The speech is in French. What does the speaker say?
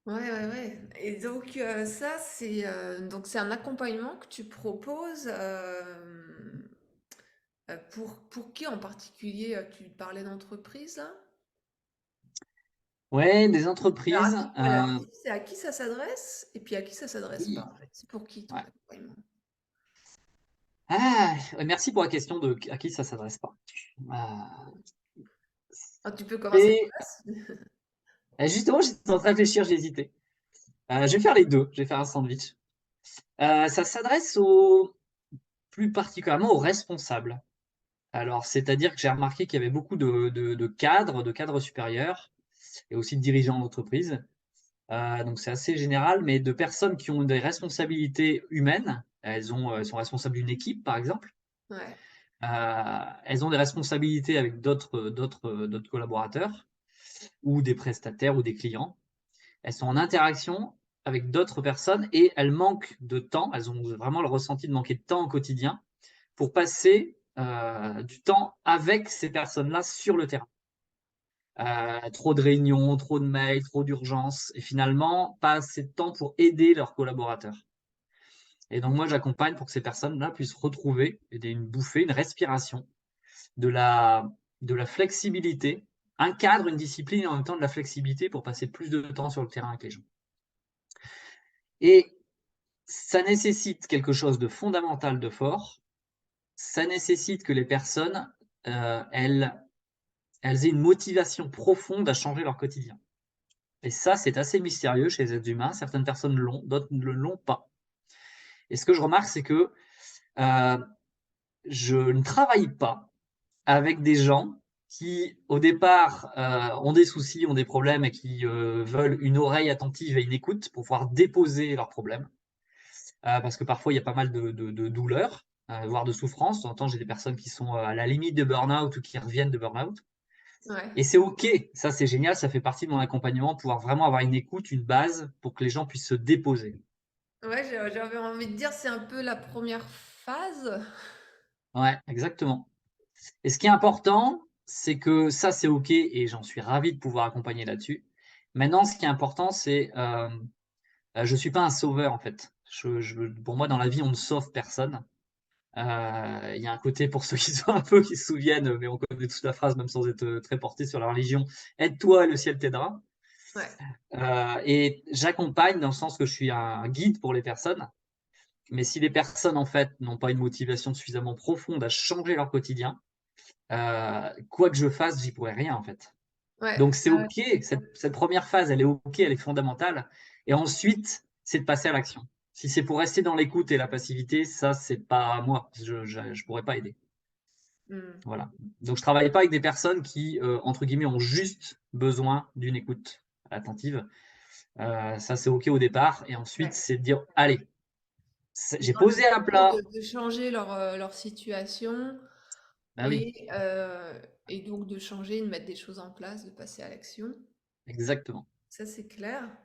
Ouais, ouais, ouais. Et donc ça, c'est un accompagnement que tu proposes pour qui en particulier? Tu parlais d'entreprise là? Ouais, des Alors, entreprises. voilà, c'est à qui ça s'adresse et puis à qui ça s'adresse pas Oui, en fait. C'est pour qui ton ouais. accompagnement? Ah, ouais, merci pour la question de à qui ça s'adresse pas. Ah, Ah, tu peux commencer c'est par là. justement, j'étais en train de réfléchir, j'hésitais. Je vais faire les 2. Je vais faire un sandwich. Ça s'adresse plus particulièrement aux responsables. Alors, c'est-à-dire que j'ai remarqué qu'il y avait beaucoup de cadres supérieurs et aussi de dirigeants d'entreprise. Donc c'est assez général, mais de personnes qui ont des responsabilités humaines. Elles sont responsables d'une équipe, par exemple. Ouais. Elles ont des responsabilités avec d'autres collaborateurs ou des prestataires ou des clients. Elles sont en interaction avec d'autres personnes et elles manquent de temps. Elles ont vraiment le ressenti de manquer de temps au quotidien pour passer du temps avec ces personnes-là sur le terrain. Trop de réunions, trop de mails, trop d'urgences et finalement pas assez de temps pour aider leurs collaborateurs. Et donc moi j'accompagne pour que ces personnes-là puissent retrouver une bouffée, une respiration, de la, de la flexibilité, un cadre, une discipline et en même temps de la flexibilité pour passer plus de temps sur le terrain avec les gens. Et ça nécessite quelque chose de fondamental, de fort. Ça nécessite que les personnes, elles aient une motivation profonde à changer leur quotidien. Et ça, c'est assez mystérieux chez les êtres humains. Certaines personnes l'ont, d'autres ne l'ont pas. Et ce que je remarque, c'est que euh, je ne travaille pas avec des gens qui, au départ, ont des soucis, ont des problèmes et qui veulent une oreille attentive et une écoute pour pouvoir déposer leurs problèmes. Parce que parfois, il y a pas mal de douleurs, voire de souffrances. De temps en temps, j'ai des personnes qui sont à la limite de burn-out ou qui reviennent de burn-out. Ouais. Et c'est OK, ça c'est génial, ça fait partie de mon accompagnement, pouvoir vraiment avoir une écoute, une base pour que les gens puissent se déposer. Ouais, j'avais envie de dire, c'est un peu la première phase. Ouais, exactement. Et ce qui est important, c'est que ça c'est OK et j'en suis ravi de pouvoir accompagner là-dessus. Maintenant, ce qui est important, c'est, je suis pas un sauveur en fait. Pour moi, dans la vie, on ne sauve personne. Il y a un côté pour ceux qui sont un peu qui se souviennent, mais on connaît tous la phrase même sans être, très porté sur la religion: «Aide-toi et le ciel t'aidera». Ouais. Et j'accompagne dans le sens que je suis un guide pour les personnes, mais si les personnes, en fait, n'ont pas une motivation suffisamment profonde à changer leur quotidien, quoi que je fasse, j'y pourrai rien, en fait. Ouais. Donc c'est Ouais. OK, cette 1re phase, elle est OK, elle est fondamentale et ensuite, c'est de passer à l'action. Si c'est pour rester dans l'écoute et la passivité, ça, c'est pas moi, je pourrais pas aider. Hmm. Voilà. Donc je travaille pas avec des personnes qui, entre guillemets, «ont juste besoin d'une écoute attentive». Ça, c'est OK au départ et ensuite, Ouais. c'est de dire: «Allez, C'est j'ai dans le posé à désir plat». de changer leur situation Bah oui, et donc de changer, de mettre des choses en place, de passer à l'action. exactement. Ça, c'est clair.